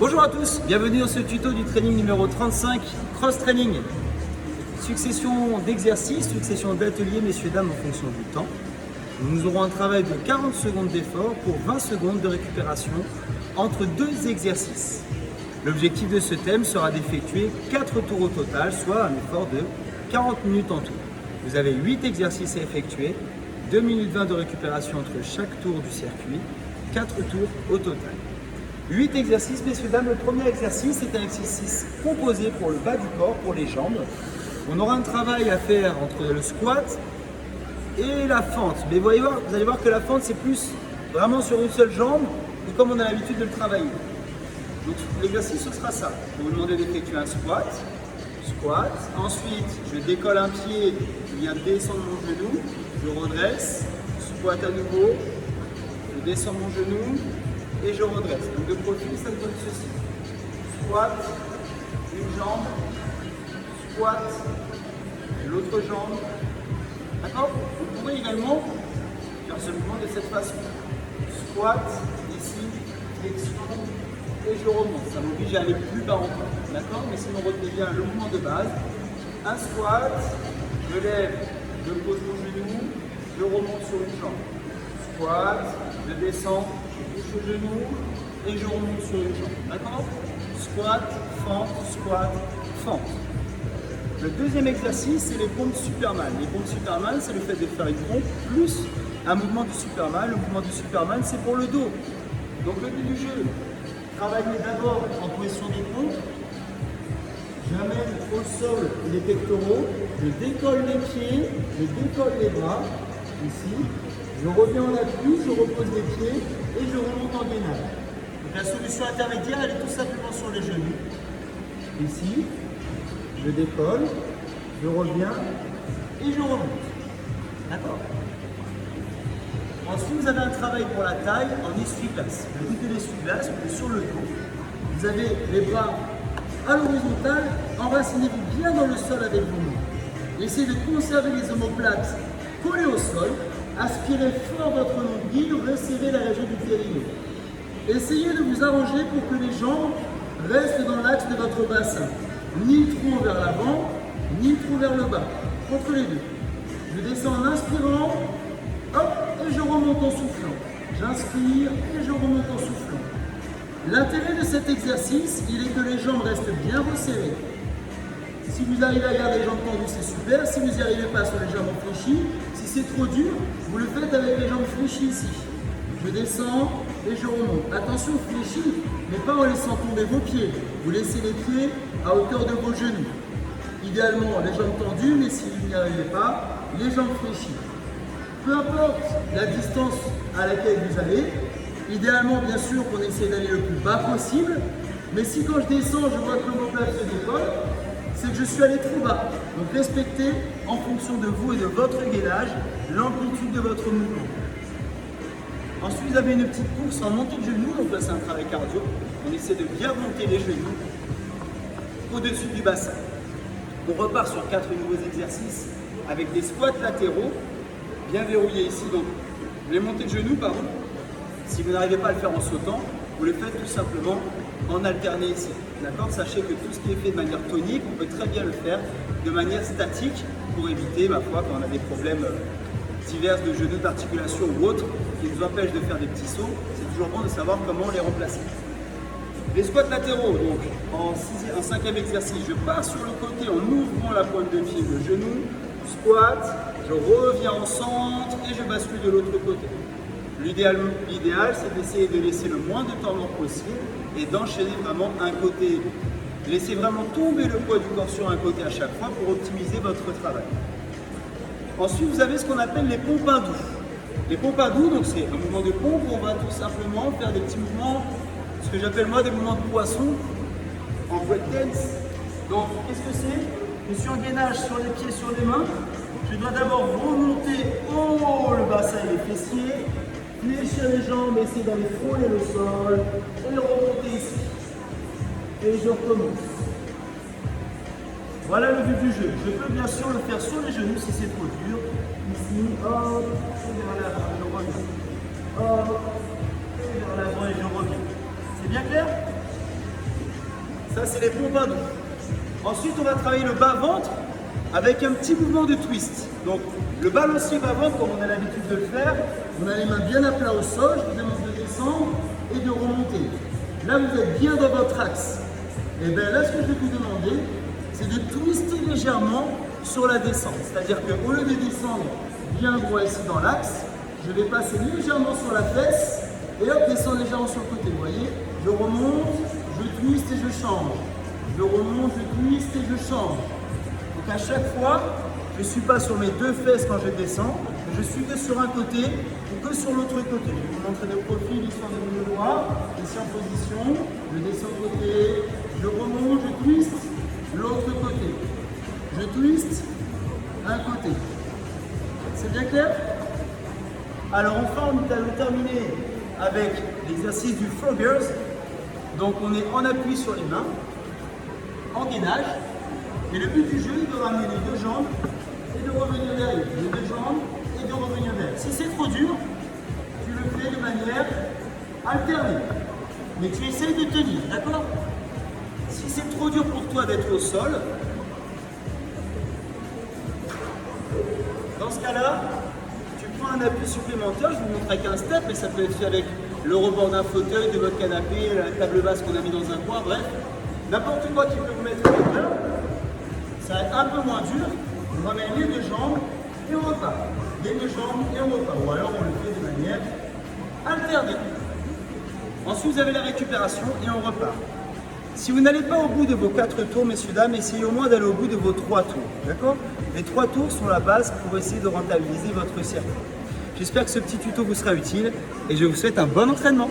Bonjour à tous, bienvenue dans ce tuto du training numéro 35, Cross Training. Succession d'exercices, succession d'ateliers, messieurs, dames, en fonction du temps. Nous aurons un travail de 40 secondes d'effort pour 20 secondes de récupération entre deux exercices. L'objectif de ce thème sera d'effectuer 4 tours au total, soit un effort de 40 minutes en tout. Vous avez 8 exercices à effectuer, 2 minutes 20 de récupération entre chaque tour du circuit, 4 tours au total. 8 exercices, messieurs, dames. Le premier exercice est un exercice composé pour le bas du corps, pour les jambes. On aura un travail à faire entre le squat et la fente. Mais vous allez voir que la fente, c'est plus vraiment sur une seule jambe, et comme on a l'habitude de le travailler. Donc l'exercice, ce sera ça. Je vais vous demander d'effectuer un squat. Squat. Ensuite, je décolle un pied, je viens descendre mon genou, je redresse. Squat à nouveau. Je descends mon genou et je redresse. Donc de profil, ça me donne ceci. Squat, une jambe, squat, l'autre jambe. D'accord? Vous pourrez également faire ce mouvement de cette façon. Squat, ici, flexion, et je remonte. Ça m'oblige à aller plus bas encore. D'accord? Mais sinon, retenez bien le mouvement de base. Un squat, je lève, je pose mon genou, je remonte sur une jambe. Squat, je descends, je touche le genou et je remonte sur une jambe. D'accord? Squat, fente, squat, fente. Le deuxième exercice, c'est les pompes Superman. Les pompes Superman, c'est le fait de faire une pompe plus un mouvement du Superman. Le mouvement du Superman, c'est pour le dos. Donc le but du jeu, travailler d'abord en position de pompe. J'amène au sol les pectoraux, je décolle les pieds, je décolle les bras, ici. Je reviens en appui, je repose les pieds et je remonte en gainage. Donc la solution intermédiaire, elle est tout simplement sur les genoux. Ici, je décolle, je reviens et je remonte. D'accord? Ensuite, vous avez un travail pour la taille en essuie-glace. Le but de l'essuie-glace, vous êtes sur le dos. Vous avez les bras à l'horizontale, enracinez-vous bien dans le sol avec vos mains. Essayez de conserver les omoplates collées au sol. Aspirez fort votre nombril, resserrez la région du périnée. Essayez de vous arranger pour que les jambes restent dans l'axe de votre bassin. Ni trop vers l'avant, ni trop vers le bas. Entre les deux. Je descends en inspirant, hop, et je remonte en soufflant. J'inspire et je remonte en soufflant. L'intérêt de cet exercice, il est que les jambes restent bien resserrées. Si vous arrivez à garder les jambes tendues, c'est super. Si vous n'y arrivez pas sur les jambes fléchies, si c'est trop dur, vous le faites avec les jambes fléchies ici. Je descends et je remonte. Attention, fléchis, mais pas en laissant tomber vos pieds. Vous laissez les pieds à hauteur de vos genoux. Idéalement, les jambes tendues, mais si vous n'y arrivez pas, les jambes fléchies. Peu importe la distance à laquelle vous allez, idéalement, bien sûr, qu'on essaie d'aller le plus bas possible. Mais si quand je descends, je vois que l'omoplate se décolle, c'est que je suis allé trop bas. Donc respectez, en fonction de vous et de votre gainage, l'amplitude de votre mouvement. Ensuite, vous avez une petite course en montée de genoux. Donc là, c'est un travail cardio. On essaie de bien monter les genoux au-dessus du bassin. On repart sur 4 nouveaux exercices avec des squats latéraux, bien verrouillés ici. Donc, les montées de genoux, pardon. Si vous n'arrivez pas à le faire en sautant, vous le faites tout simplement en alterné ici. D'accord? Sachez que tout ce qui est fait de manière tonique, on peut très bien le faire de manière statique pour éviter, ma foi, quand on a des problèmes divers de genoux, d'articulation ou autres, qui nous empêchent de faire des petits sauts. C'est toujours bon de savoir comment les remplacer. Les squats latéraux, donc en 5e exercice, je pars sur le côté en ouvrant la pointe de pied, le genou, squat, je reviens en centre et je bascule de l'autre côté. L'idéal, c'est d'essayer de laisser le moins de temps mort possible et d'enchaîner vraiment un côté. Laissez vraiment tomber le poids du corps sur un côté à chaque fois pour optimiser votre travail. Ensuite, vous avez ce qu'on appelle les pompes hindous. Les pompes hindous, donc c'est un mouvement de pompe où on va tout simplement faire des petits mouvements, ce que j'appelle moi des mouvements de poisson en breakdance. Donc, qu'est-ce que c'est? Je suis en gainage sur les pieds, sur les mains. Je dois d'abord remonter haut le bassin et les fessiers. Fléchir les jambes, essayer d'aller frôler le sol et remonter ici. Et je recommence. Voilà le but du jeu. Je peux bien sûr le faire sur les genoux si c'est trop dur. Ici, hop, et vers l'avant, je reviens. Hop, et vers l'avant et je reviens. C'est bien clair? Ça, c'est les pompes à dos. Ensuite, on va travailler le bas-ventre avec un petit mouvement de twist. Donc, le balancier bas-ventre, comme on a l'habitude de le faire, on a les mains bien à plat au sol, je vous demande de descendre et de remonter. Là, vous êtes bien dans votre axe. Et bien là, ce que je vais vous demander, c'est de twister légèrement sur la descente. C'est-à-dire qu'au lieu de descendre bien droit ici dans l'axe, je vais passer légèrement sur la fesse et hop, descendre légèrement sur le côté. Vous voyez, je remonte, je twiste et je change. Je remonte, je twiste et je change. Donc à chaque fois, je ne suis pas sur mes deux fesses quand je descends, mais je suis que sur un côté ou que sur l'autre côté. Je vais vous montrer de profil, histoire de vous le voir. Ici en position, je descends de côté, je remonte, je twiste, l'autre côté. Je twiste, un côté. C'est bien clair? Alors enfin, nous allons terminer avec l'exercice du Froggers. Donc on est en appui sur les mains, en gainage. Et le but du jeu est de ramener les deux jambes et de revenir derrière. Les deux jambes et de revenir derrière. Si c'est trop dur, tu le fais de manière alternée. Mais tu essayes de tenir, d'accord? Si c'est trop dur pour toi d'être au sol, dans ce cas-là, tu prends un appui supplémentaire. Je vous montre avec un step, mais ça peut être fait avec le rebord d'un fauteuil, de votre canapé, la table basse qu'on a mis dans un coin, bref. N'importe quoi qui peut vous mettre au cœur. Ça va être un peu moins dur. On ramène les deux jambes et on repart. Les deux jambes et on repart. Ou alors on le fait de manière alternée. Ensuite, vous avez la récupération et on repart. Si vous n'allez pas au bout de vos 4 tours, messieurs, dames, essayez au moins d'aller au bout de vos 3 tours. D'accord? Les 3 tours sont la base pour essayer de rentabiliser votre circuit. J'espère que ce petit tuto vous sera utile et je vous souhaite un bon entraînement.